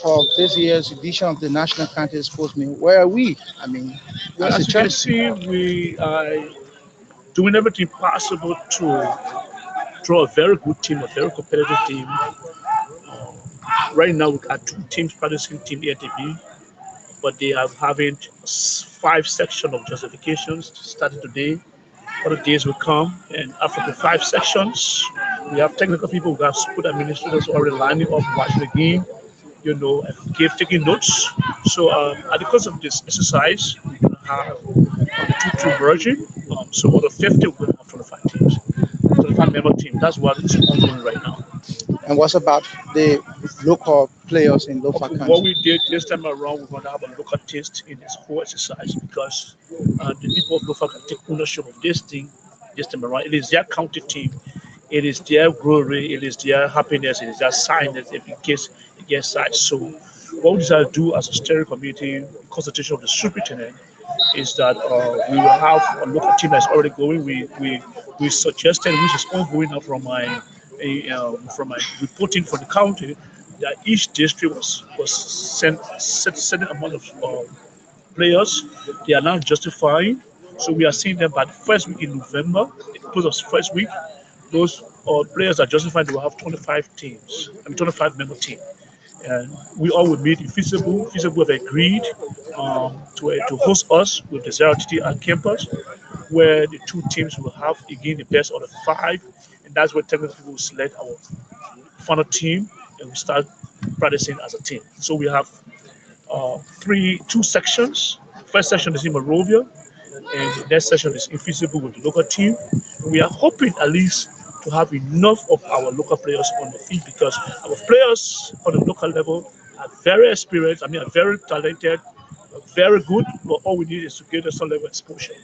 of this year's edition of the National County Sports Meet. Where are we? I mean, Well, as a as you can champ. see, we are doing everything possible to draw a very good team, a very competitive team. Right now, we got two teams practicing Team ATB, but they are having five sections of justifications starting today. Other days will come, and after the five sections, we have technical people, we have sport administrators already lining up, watching the game, and taking notes. So at the close of this exercise, we're going to have the two-team version. So on the 50, we're going to have 25 teams, 25 member team. That's what is ongoing right now. And what's about the local players in Lofa Okay, what County? we did this time around, we're going to have a local taste in this whole exercise because the people of Lofa can take ownership of this thing this time around. It is their county team, it is their glory, it is their happiness, it is their signness if in case it gets side. So, what we decided to do as a steering committee, in consultation of the superintendent, is that we will have a local team that's already going. We suggested, which is ongoing now from my reporting for the county, that each district was set certain amount of players. They are now justifying. So we are seeing them by the first week in November. Because of first week, those players are justified. They will have 25 teams. I mean 25 member team. And we all will meet in feasible. Feasible have agreed to host us with the 0TT at campus, where the two teams will have again the best of the five, and that's where technically we will select our final team and we start practicing as a team. So we have two sections. First section is in Morovia, and the next section is infeasible with the local team. We are hoping at least to have enough of our local players on the field because our players on the local level are very experienced. I mean, are very talented, very good. But all we need is to get some level of exposure.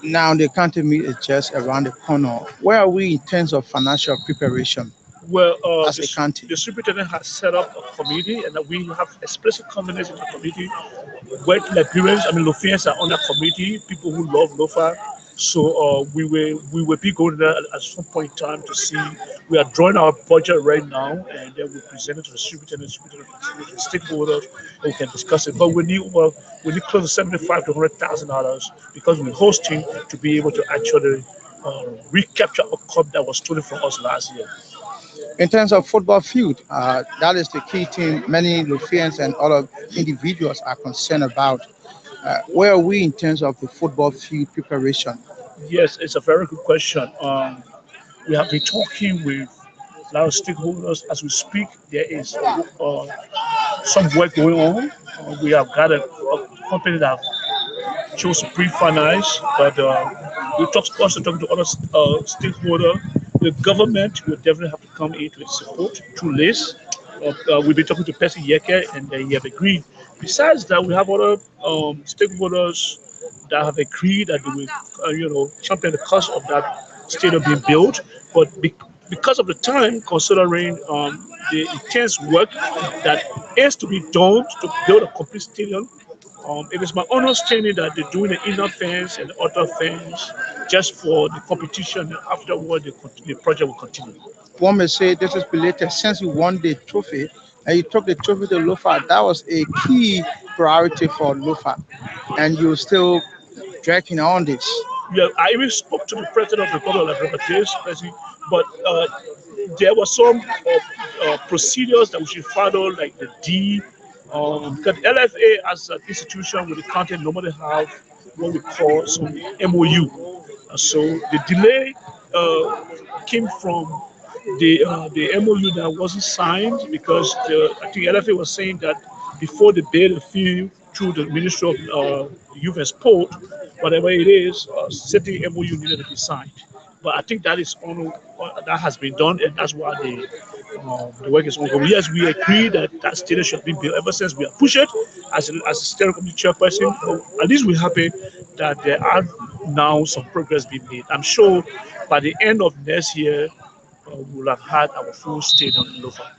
Now the county meet is just around the corner. Where are we in terms of financial preparation Well, as a county? the superintendent has set up a committee, and we have explicit covenants in the committee. Wet Liberians, I mean, Lofians are on that committee. People who love Lofa. So we will be going there at some point in time to see. We are drawing our budget right now, and then we present it to the superintendent. Superintendent present it to the stakeholders, and we can discuss it. But we need close to 75 to $100,000 because we're hosting to be able to actually recapture a cup that was stolen from us last year. In terms of football field, that is the key thing many Lufians and other individuals are concerned about. Where are we in terms of the football field preparation? Yes, it's a very good question. We have been talking with a lot of stakeholders as we speak. There is some work going on. We have got a company that chose to pre-finance, but we also talking to other stakeholders. The government will definitely have to come in to support through this. We've been talking to Percy Yeke, and he have agreed. Besides that, we have other stakeholders that have agreed that they will, champion the cost of that stadium being built. But because of the time, considering the intense work that is to be done to build a complete stadium, it is my understanding that they're doing the inner fence and the outer fence just for the competition. And afterward, the project will continue. One may say this is belated since you won the trophy and you took the trophy to Lofa. That was a key priority for Lofa, and you're still dragging on this. Yeah, I even spoke to the president of the Board of Representatives, but there were some procedures that we should follow, like the D. Because LFA as an institution with the county normally have what we call some MOU. So the delay came from the MOU that wasn't signed because I think LFA was saying that before the bill flew through the Ministry of Youth and Sport, whatever it is, certain MOU needed to be signed. But I think that is on that has been done, and that's why the work is ongoing. Yes, we agree that that stadium should be built. Ever since we have pushed it as a steering committee chairperson, at least we're happy that there are now some progress being made. I'm sure by the end of next year, we will have had our full stadium in Lofa.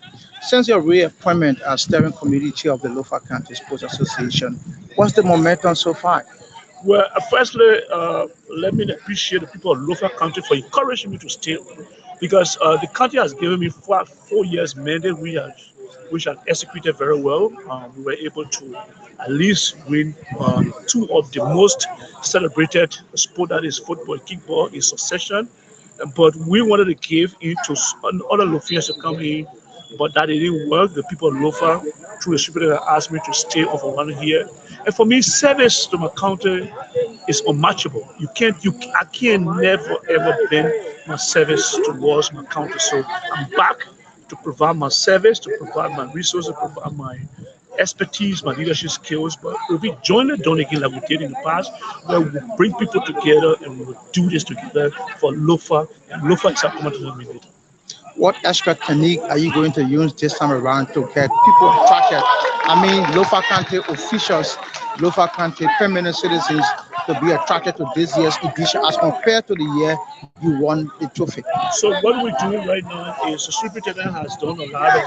Since your reappointment as steering committee chair of the Lofa County Sports Association, what's the momentum so far? Well, firstly, let me appreciate the people of Lofa County for encouraging me to stay because the county has given me 4 years mandate. We which are executed very well. We were able to at least win two of the most celebrated sport, that is football, kickball, in succession. But we wanted to give it to other Lofians to come in, but that didn't work. The people of Lofa, through the secretary, asked me to stay on for 1 year. And for me, service to my country is unmatchable. I can never ever bend my service towards my country. So I'm back to provide my service, to provide my resources, to provide my expertise, my leadership skills, but we'll be jointly done again like we did in the past, where we will bring people together and we will do this together for Lofa, and Lofa is our common denominator. What extra technique are you going to use this time around to get people attracted? I mean, Lofa County officials, Lofa County permanent citizens to be attracted to this year's edition as compared to the year you won the trophy. So what we're doing right now is the superintendent has done a lot of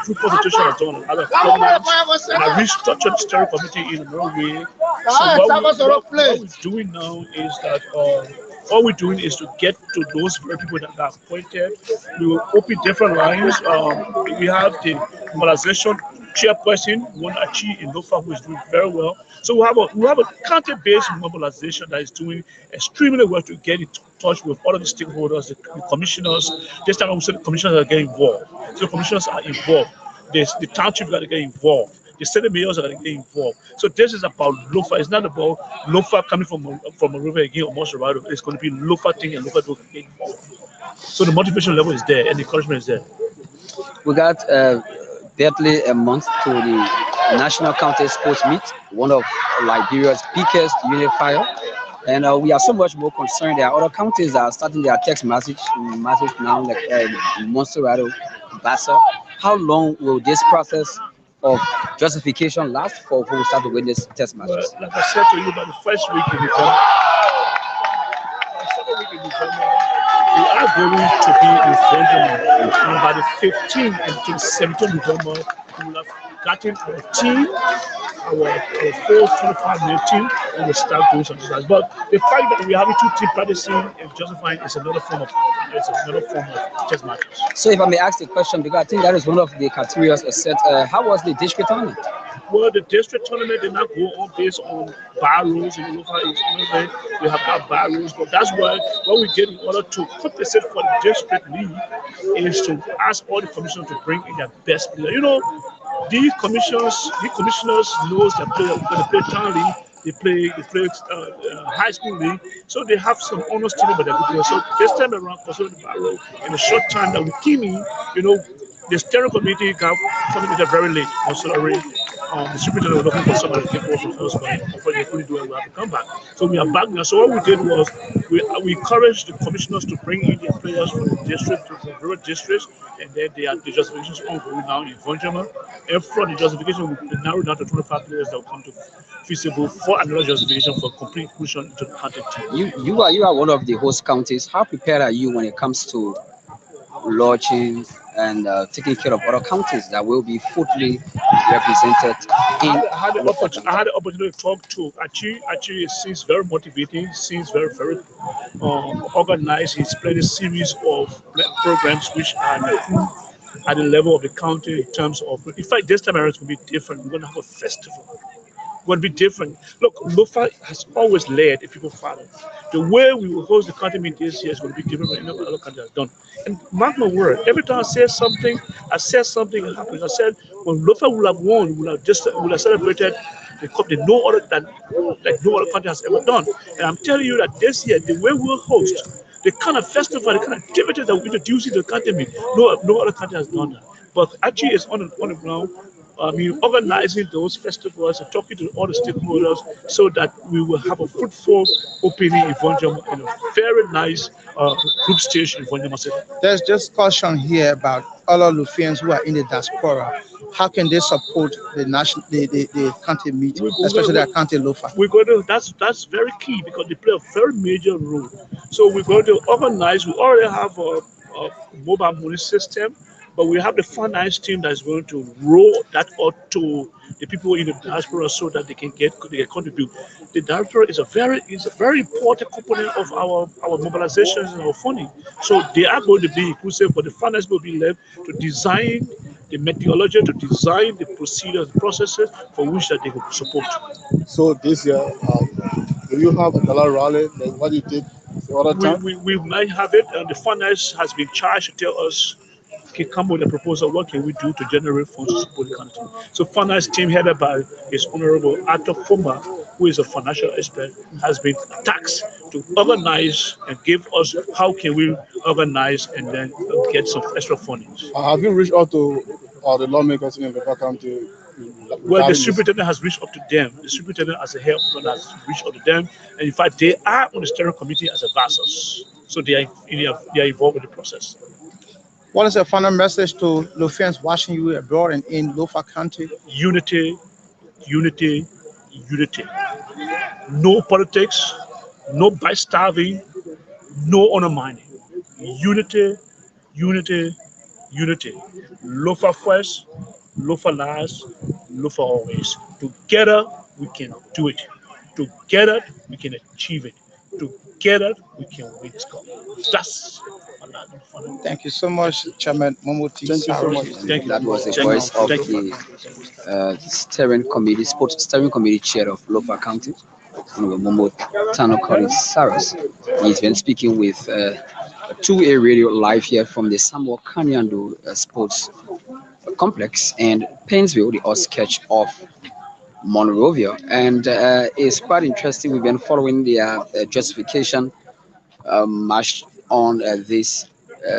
through presentation, has done a lot of programs, and I restructured the steering committee in another way. So what we're doing now is that all we're doing is to get to those very people that are appointed. We will open different lines. We have the mobilization chairperson, one Achi in Lofa, who is doing very well. So we have a county-based mobilization that is doing extremely well to get in touch with all of the stakeholders, the commissioners. This time, I would say the commissioners are getting involved. So the commissioners are involved. The township got to get involved. The city mayors are going to get involved. So this is about Lofa. It's not about Lofa coming from a river again or Mosharado. It's going to be Lofa thing and Lofa to get involved. So the motivation level is there and the encouragement is there. We got barely a month to the National County Sports Meet, one of Liberia's biggest unifier. And we are so much more concerned. There are other counties that are starting their text message now, like Monserrado, Bassa. How long will this process of justification last for who will start to witness test matches? Well, like I said to you, by the first week in November, the second week in November, we are going to be in French, and by the 15th and 17th November, we will have gotten our team, our full 25-minute team, and we'll start doing some exercise. But the fact that we have two teams practicing and justifying is another form of test matches. So if I may ask the question, because I think that is one of the criteria set. How was the district tournament? Well, the district tournament did not go on based on bar rules. In Lofa, we have got bar rules, but that's why what we did in order to compensate for the district league is to ask all the commissioners to bring in their best player. You know, the commissioners knows that they play town league, they play high school league, so they have some honors to them, but they're good players. So this time around, considering the barrel in a short time that we came in, the steering committee got coming in very late. Sorry, the superintendent was looking for somebody to take over from us, but unfortunately they couldn't do it. We have to come back. So we are back now. So what we did was we encouraged the commissioners to bring in their players from the district, from the rural districts, and then the justifications ongoing now in Vonjama. And from the justification, we narrowed down to 25 players that will come to feasible for another justification for complete inclusion into the county team. You are one of the host counties. How prepared are you when it comes to launching and taking care of other counties that will be fully represented in I had the opportunity to talk to Achi. Achi seems very motivating, seems very, very organized. He's played a series of programs which are improved at the level of the county in terms of, in fact, this time around it's going to be different. We're going to have a festival. Going to be different. Look, Lofa has always led if people follow. The way we will host the country meet this year is going to be different from any other country has done. And mark my word, every time I said something happens. I said when Lofa will have won, will have celebrated the cup that no other country has ever done. And I'm telling you that this year, the way we'll host, the kind of festival, the kind of activities that we introduce in the country meet, no other country has done that. But actually, it's on the ground. Organizing those festivals and talking to all the stakeholders so that we will have a fruitful opening in Vonjama and a very nice group stage in Vonjama City. There's discussion here about other Lufians who are in the diaspora. How can they support the county meet, especially the county Lofa? We're going to that's very key because they play a very major role. So we're going to organize. We already have a mobile money system. But we have the finance team that's going to roll that out to the people in the diaspora so that they can contribute. The diaspora is a very important component of our mobilizations and our funding. So they are going to be inclusive, but the finance will be left to design the methodology to design the procedures, the processes for which that they will support. So this year, do you have a dollar rally like what you did the other We, time? we, we might have it, and the finance has been charged to tell us, okay, come with a proposal. What can we do to generate funds to support the country? So, finance team headed by His Honorable Arthur Foma, who is a financial expert, has been tasked to organize and give us how can we organize and then get some extra funding. Have you reached out to all the lawmakers in the county Well, the regarding this? superintendent has reached up to them. The superintendent, as a head of government, has reached up to them, and in fact, they are on the steering committee as advisors. So they are involved with the process. What is your final message to Lofians watching you abroad and in Lofa County? Unity, unity, unity. No politics, no backstabbing, no undermining. Unity, unity, unity. Lofa first, Lofa last, Lofa always. Together we can do it. Together we can achieve it. Together we can win this cup. That's Thank you so much, Chairman Momo T. Thank you so Cyrus. much. thank you. That was the Thank voice you. of Thank you. the sports steering committee chair of Lofa County, Honorable Momo Tano Cyrus. He's been speaking with 2A Radio live here from the Samuel Kanyando Sports Complex and Painesville, the outskirts of Monrovia. And it's quite interesting. We've been following the justification march on this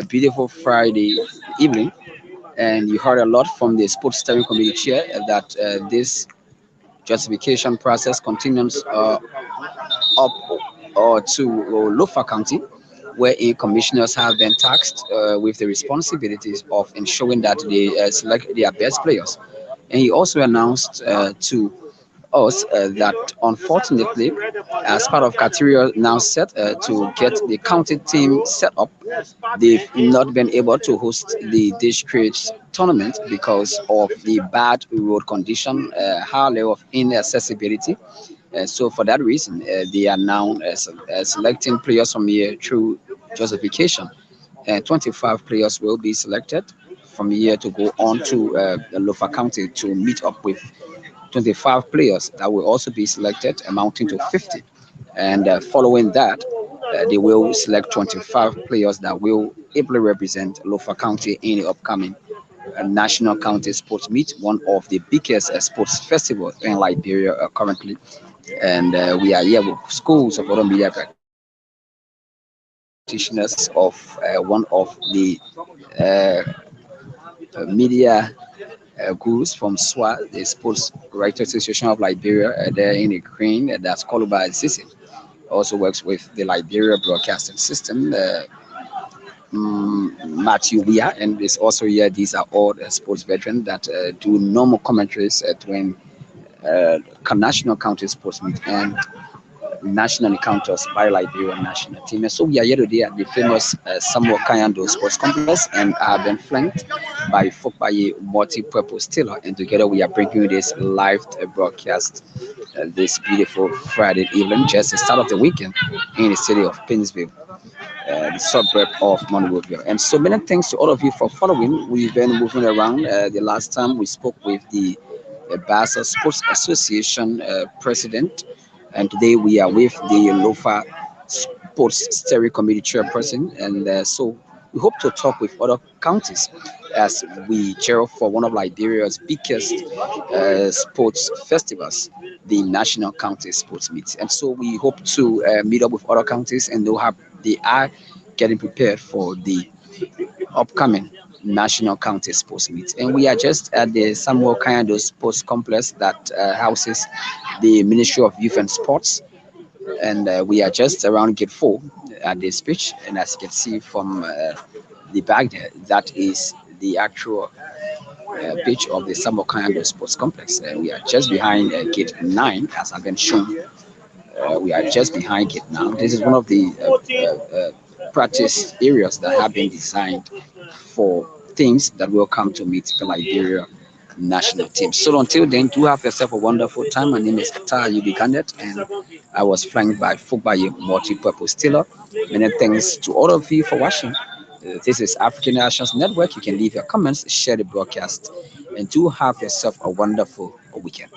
beautiful Friday evening. And you heard a lot from the sports steering committee chair that this justification process continues up to Lofa County, wherein commissioners have been tasked with the responsibilities of ensuring that they select their best players. And he also announced to us that unfortunately, as part of criteria now set to get the county team set up, they've not been able to host the district tournament because of the bad road condition, high level of inaccessibility. So for that reason, they are now selecting players from here through justification. 25 players will be selected from here to go on to the Lofa County to meet up with 25 players that will also be selected, amounting to 50. And following that, they will select 25 players that will ably represent Lofa County in the upcoming National County Sports Meet, one of the biggest sports festivals in Liberia currently. And we are here with schools of other media practitioners of one of the uh, media gurus from SWA, the Sports Writers Association of Liberia, there in Ukraine, that's called by Sisi. Also works with the Liberia Broadcasting System, Matthew Weah, and is also here. These are all sports veterans that do normal commentaries during national county sports meet and national encounters by Liberia national team. And so we are here today at the famous Samuel Kanyando Sports Complex, and I have been flanked by Fokpaye multi-purpose tailor, and together we are bringing you this live broadcast this beautiful Friday evening, just the start of the weekend in the city of Painesville, the suburb of Monrovia. And so many thanks to all of you for following. We've been moving around. The last time we spoke with the Bassa Sports Association president, and today we are with the Lofa Sports Steering Committee chairperson. And so we hope to talk with other counties as we cheer for one of Liberia's biggest sports festivals, the National County Sports Meet. And so we hope to meet up with other counties, and they are getting prepared for the upcoming National County Sports Meet. And we are just at the Samuel Kayando Sports Complex that houses the Ministry of Youth and Sports. And we are just around Gate 4 at this pitch. And as you can see from the back there, that is the actual pitch of the Samuel Kayando Sports Complex. We are just behind Gate 9, as I've been shown. We are just behind Gate 9. This is one of the practice areas that have been designed for teams that will come to meet the Liberia national team. So until then, do have yourself a wonderful time. My name is Atar Yubikandet, and I was flanked by Fukbaye multi-purpose tailor. Many thanks to all of you for watching. This is African Nations Network. You can leave your comments, share the broadcast, and do have yourself a wonderful weekend.